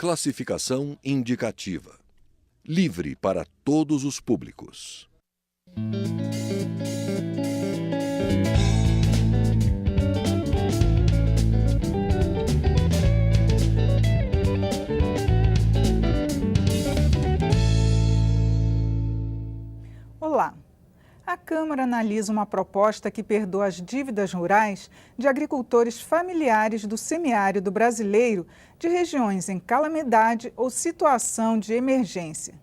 Classificação indicativa. Livre para todos os públicos. Olá! A Câmara analisa uma proposta que perdoa as dívidas rurais de agricultores familiares do semiárido brasileiro de regiões em calamidade ou situação de emergência.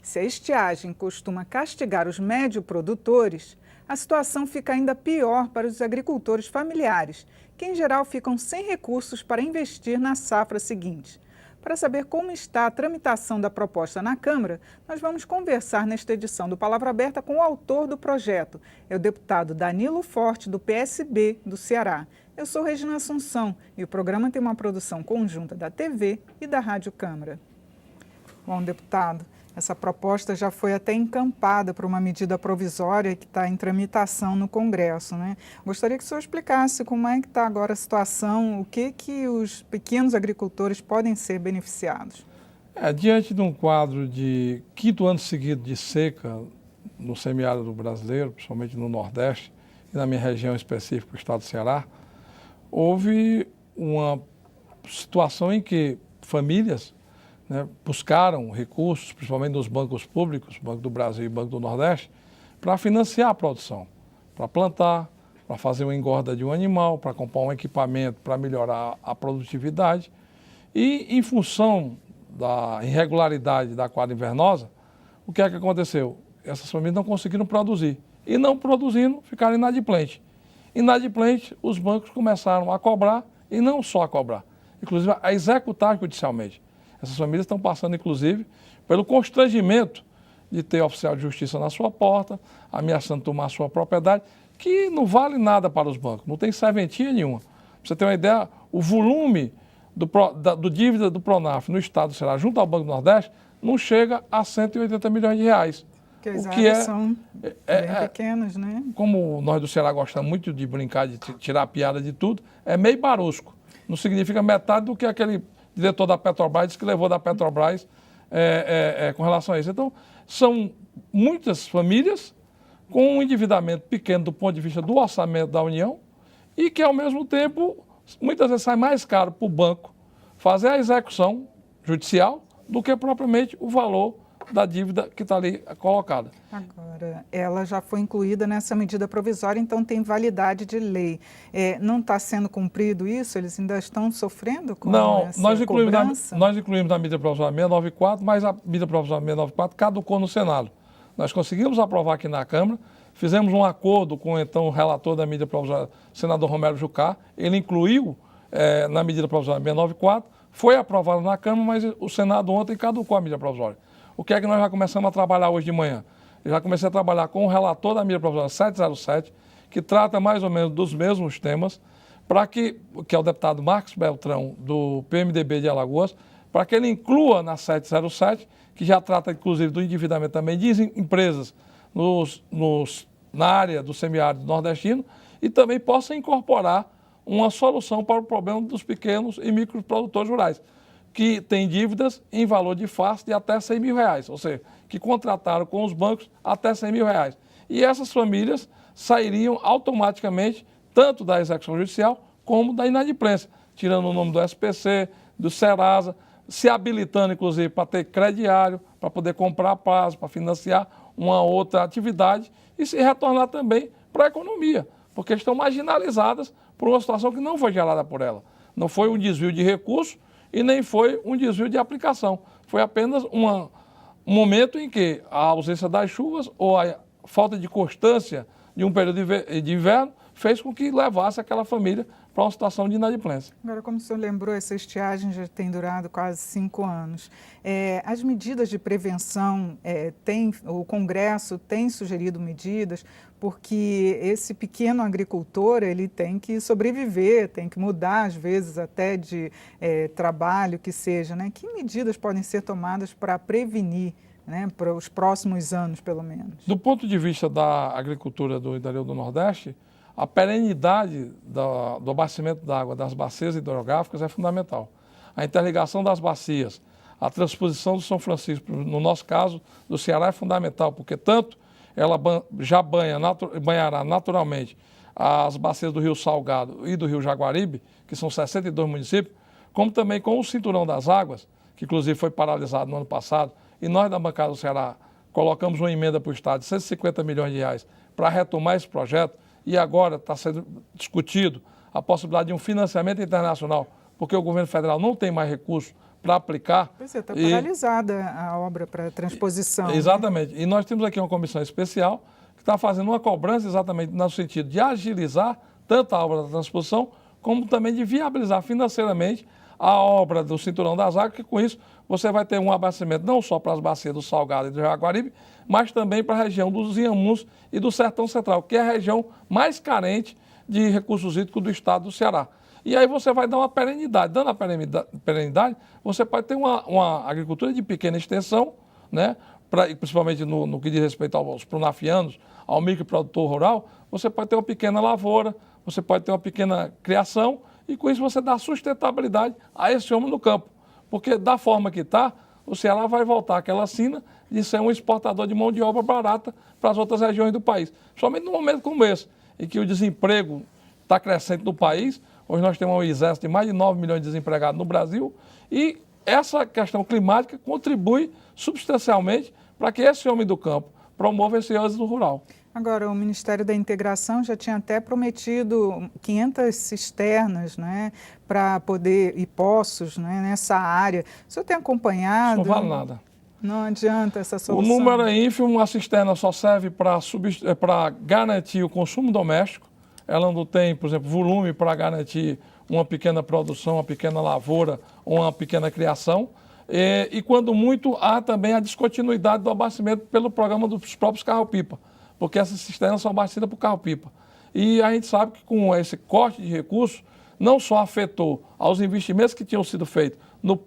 Se a estiagem costuma castigar os médio-produtores, a situação fica ainda pior para os agricultores familiares, que em geral ficam sem recursos para investir na safra seguinte. Para saber como está a tramitação da proposta na Câmara, nós vamos conversar nesta edição do Palavra Aberta com o autor do projeto, é o deputado Danilo Forte, do PSB do Ceará. Eu sou Regina Assunção e o programa tem uma produção conjunta da TV e da Rádio Câmara. Bom, deputado, essa proposta já foi até encampada para uma medida provisória que está em tramitação no Congresso, né? Gostaria que o senhor explicasse como é que está agora a situação, o que os pequenos agricultores podem ser beneficiados. Diante de um quadro de quinto ano seguido de seca no semiárido brasileiro, principalmente no Nordeste e na minha região específica, o estado do Ceará, houve uma situação em que famílias buscaram recursos, principalmente nos bancos públicos, Banco do Brasil e Banco do Nordeste, para financiar a produção, para plantar, para fazer uma engorda de um animal, para comprar um equipamento para melhorar a produtividade. E, em função da irregularidade da quadra invernosa, o que é que aconteceu? Essas famílias não conseguiram produzir. E não produzindo, ficaram inadimplentes. Inadimplentes, os bancos começaram a cobrar, e não só a cobrar, inclusive a executar judicialmente. Essas famílias estão passando, inclusive, pelo constrangimento de ter oficial de justiça na sua porta, ameaçando tomar a sua propriedade, que não vale nada para os bancos, não tem serventia nenhuma. Para você ter uma ideia, o volume do dívida do Pronaf no estado do Ceará, junto ao Banco do Nordeste, não chega a 180 milhões de reais. Porque as áreas são bem pequenas, né? Como nós do Ceará gostamos muito de brincar, de tirar a piada de tudo, é meio barusco. Não significa metade do que aquele diretor da Petrobras disse que levou da Petrobras com relação a isso. Então, são muitas famílias com um endividamento pequeno do ponto de vista do orçamento da União e que, ao mesmo tempo, muitas vezes sai mais caro para o banco fazer a execução judicial do que propriamente o valor da dívida que está ali colocada. Agora, ela já foi incluída nessa medida provisória, então tem validade de lei. Não está sendo cumprido isso? Eles ainda estão sofrendo com essa cobrança? Nós incluímos na medida provisória 694, mas a medida provisória 694 caducou no Senado. Nós conseguimos aprovar aqui na Câmara, fizemos um acordo com então, o relator da medida provisória, o senador Romero Jucá, ele incluiu na medida provisória 694, foi aprovado na Câmara, mas o Senado ontem caducou a medida provisória. O que é que nós já começamos a trabalhar hoje de manhã? Eu já comecei a trabalhar com o relator da medida provisória 707, que trata mais ou menos dos mesmos temas, para que é o deputado Marcos Beltrão, do PMDB de Alagoas, para que ele inclua na 707, que já trata inclusive do endividamento também de empresas na área do semiárido nordestino, e também possa incorporar uma solução para o problema dos pequenos e microprodutores rurais, que têm dívidas em valor de face de até 100 mil reais, ou seja, que contrataram com os bancos até 100 mil reais. E essas famílias sairiam automaticamente tanto da execução judicial como da inadimplência, tirando o nome do SPC, do Serasa, se habilitando, inclusive, para ter crediário, para poder comprar prazo, para financiar uma outra atividade e se retornar também para a economia, porque estão marginalizadas por uma situação que não foi gerada por ela. Não foi um desvio de recursos, e nem foi um desvio de aplicação. Foi apenas um momento em que a ausência das chuvas ou a falta de constância de um período de inverno fez com que levasse aquela família para uma situação de inadimplência. Agora, como o senhor lembrou, essa estiagem já tem durado quase 5 anos. As medidas de prevenção, o Congresso tem sugerido medidas, porque esse pequeno agricultor ele tem que sobreviver, tem que mudar, às vezes, até de trabalho, que seja, né? Que medidas podem ser tomadas para prevenir, né, para os próximos anos, pelo menos? Do ponto de vista da agricultura do interior do Nordeste, a perenidade do abastecimento da água das bacias hidrográficas é fundamental. a interligação das bacias, a transposição do São Francisco, no nosso caso, do Ceará, é fundamental, porque tanto ela já banhará naturalmente as bacias do Rio Salgado e do Rio Jaguaribe, que são 62 municípios, como também com o Cinturão das Águas, que inclusive foi paralisado no ano passado, e nós da bancada do Ceará colocamos uma emenda para o Estado de 150 milhões de reais para retomar esse projeto, e agora está sendo discutido a possibilidade de um financiamento internacional, porque o governo federal não tem mais recursos para aplicar. Pois é, está paralisada a obra para transposição. Exatamente. Né? E nós temos aqui uma comissão especial que está fazendo uma cobrança exatamente no sentido de agilizar tanto a obra da transposição, como também de viabilizar financeiramente a obra do Cinturão das Águas, que com isso você vai ter um abastecimento não só para as bacias do Salgado e do Jaguaribe, mas também para a região dos Inhamuns e do Sertão Central, que é a região mais carente de recursos hídricos do estado do Ceará. E aí você vai dar uma perenidade. Dando a perenidade, você pode ter uma agricultura de pequena extensão, né? Principalmente no que diz respeito aos pronafianos, ao microprodutor rural, você pode ter uma pequena lavoura, você pode ter uma pequena criação, e com isso você dá sustentabilidade a esse homem no campo. Porque da forma que está, o Ceará vai voltar àquela sina de ser um exportador de mão de obra barata para as outras regiões do país. Somente num momento como esse, em que o desemprego está crescente no país. Hoje nós temos um exército de mais de 9 milhões de desempregados no Brasil, e essa questão climática contribui substancialmente para que esse homem do campo promova esse êxodo rural. Agora, o Ministério da Integração já tinha até prometido 500 cisternas, né, para poder, e poços, né, nessa área. O senhor tem acompanhado? Isso não vale nada. Não adianta essa solução? O número é ínfimo, a cisterna só serve para garantir o consumo doméstico. Ela não tem, por exemplo, volume para garantir uma pequena produção, uma pequena lavoura ou uma pequena criação. E quando muito, há também a descontinuidade do abastecimento pelo programa dos próprios carro-pipa, porque essas cisternas são abastecidas por carro-pipa. E a gente sabe que com esse corte de recursos, não só afetou aos investimentos que tinham sido feitos no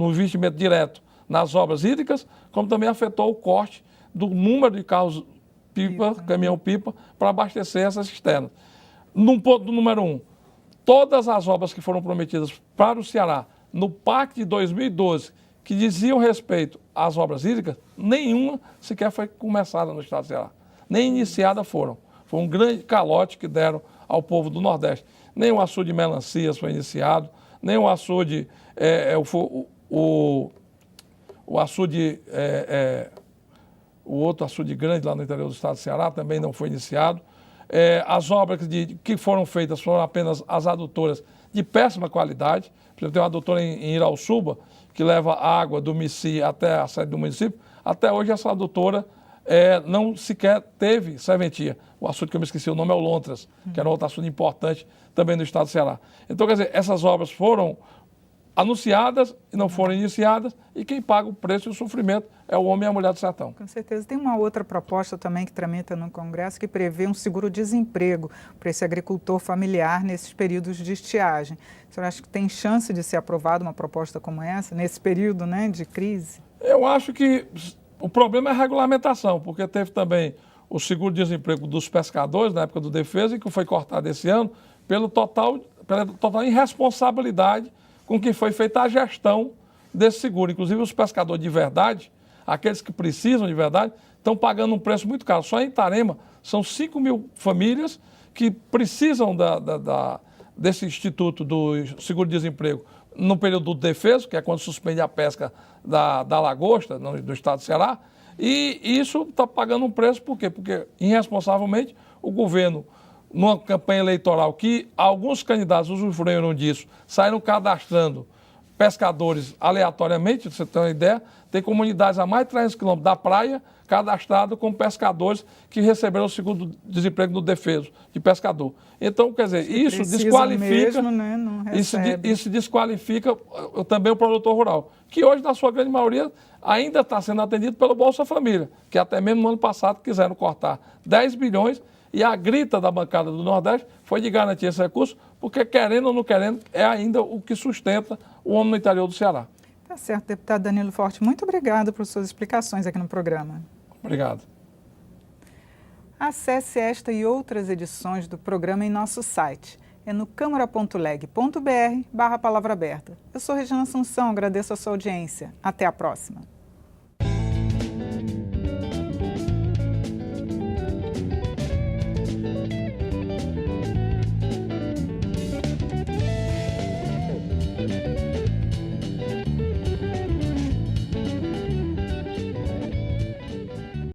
investimento direto nas obras hídricas, como também afetou o corte do número de carros-pipa, caminhão-pipa, para abastecer essas cisternas. No ponto número 1, todas as obras que foram prometidas para o Ceará no PAC de 2012, que diziam respeito às obras hídricas, nenhuma sequer foi começada no estado do Ceará. Nem iniciada foram. Foi um grande calote que deram ao povo do Nordeste. Nem o açude de melancias foi iniciado, nem o açude, o outro açude grande lá no interior do estado do Ceará também não foi iniciado. As obras que foram feitas foram apenas as adutoras de péssima qualidade. Por exemplo, tem uma adutora em Irauçuba, que leva água do Mici até a sede do município. Até hoje essa adutora não sequer teve serventia. O açude que eu me esqueci o nome é o Lontras, que era um outro açude importante também no estado do Ceará. Então, quer dizer, essas obras foram anunciadas e não foram iniciadas, e quem paga o preço e o sofrimento é o homem e a mulher do sertão. Com certeza. Tem uma outra proposta também que tramita no Congresso que prevê um seguro-desemprego para esse agricultor familiar nesses períodos de estiagem. O senhor acha que tem chance de ser aprovada uma proposta como essa, nesse período, né, de crise? Eu acho que o problema é a regulamentação, porque teve também o seguro-desemprego dos pescadores na época do Defesa, que foi cortado esse ano pela total irresponsabilidade com que foi feita a gestão desse seguro. Inclusive os pescadores de verdade, aqueles que precisam de verdade, estão pagando um preço muito caro. Só em Itarema são 5 mil famílias que precisam desse instituto do seguro-desemprego no período do defeso, que é quando suspende a pesca da lagosta no estado do Ceará, e isso está pagando um preço. Por quê? Porque irresponsavelmente o governo, numa campanha eleitoral que alguns candidatos usufruíram disso, saíram cadastrando pescadores aleatoriamente, você tem uma ideia, tem comunidades a mais de 300 quilômetros da praia cadastrados como pescadores que receberam o seguro-desemprego do defeso de pescador. Então, quer dizer, isso desqualifica, mesmo, né? Não isso desqualifica também o produtor rural, que hoje, na sua grande maioria, ainda está sendo atendido pelo Bolsa Família, que até mesmo no ano passado quiseram cortar 10 bilhões, e a grita da bancada do Nordeste foi de garantir esse recurso, porque querendo ou não querendo, é ainda o que sustenta o homem no interior do Ceará. Tá certo, deputado Danilo Forte, muito obrigado por suas explicações aqui no programa. Obrigado. Acesse esta e outras edições do programa em nosso site é no câmara.leg.br/palavra aberta. Eu sou Regina Assunção, agradeço a sua audiência. Até a próxima.